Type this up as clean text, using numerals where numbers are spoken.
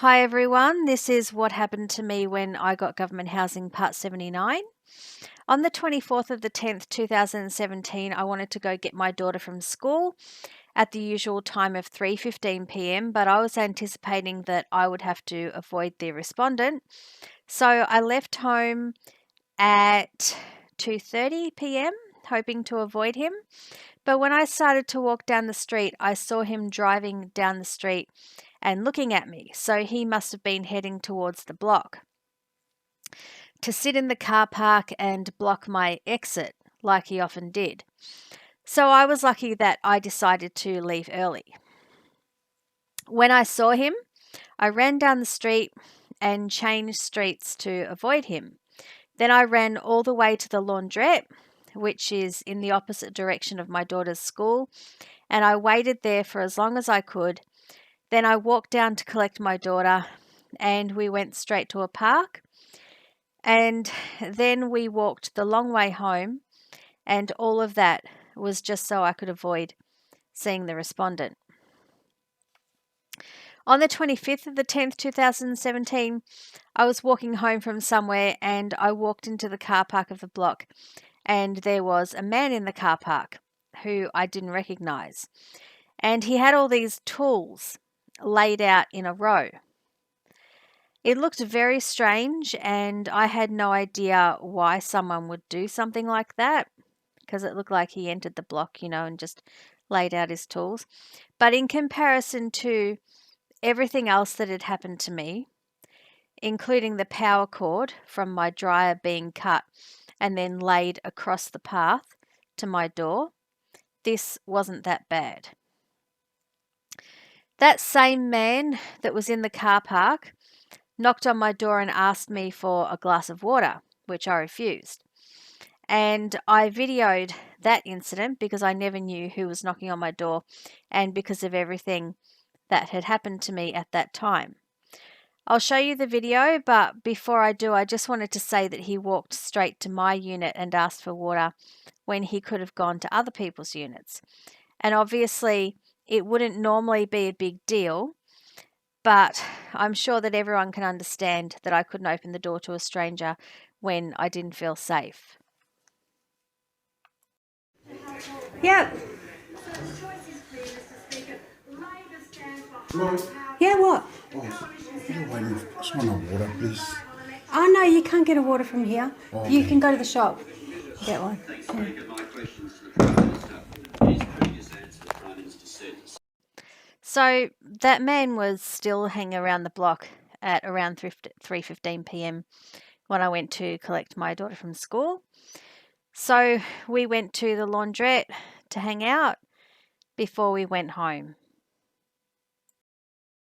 Hi everyone, this is what happened to me when I got government housing part 79. On the 24th of the 10th, 2017, I wanted to go get my daughter from school at the usual time of 3:15 p.m, but I was anticipating that I would have to avoid the respondent. So I left home at 2:30 p.m, hoping to avoid him. But when I started to walk down the street, I saw him driving down the street and looking at me, so he must have been heading towards the block to sit in the car park and block my exit, like he often did. So I was lucky that I decided to leave early. When I saw him, I ran down the street and changed streets to avoid him. Then I ran all the way to the laundrette, which is in the opposite direction of my daughter's school, and I waited there for as long as I could. Then I walked down to collect my daughter and we went straight to a park. And then we walked the long way home, and all of that was just so I could avoid seeing the respondent. On the 25th of the 10th, 2017, I was walking home from somewhere and I walked into the car park of the block, and there was a man in the car park who I didn't recognize. And he had all these tools laid out in a row. It looked very strange, and I had no idea why someone would do something like that, because it looked like he entered the block, and just laid out his tools. But in comparison to everything else that had happened to me, including the power cord from my dryer being cut and then laid across the path to my door, this wasn't that bad. That same man that was in the car park knocked on my door and asked me for a glass of water, which I refused. And I videoed that incident because I never knew who was knocking on my door and because of everything that had happened to me at that time. I'll show you the video, but before I do, I just wanted to say that he walked straight to my unit and asked for water when he could have gone to other people's units. And obviously, it wouldn't normally be a big deal, but I'm sure that everyone can understand that I couldn't open the door to a stranger when I didn't feel safe. Yep. Hello? Yeah, what? Oh, you're waiting for someone water, please. Oh, no, you can't get a water from here. Oh, You okay. can go to the shop. Get one. So that man was still hanging around the block at around 3:15 p.m. when I went to collect my daughter from school. So we went to the laundrette to hang out before we went home.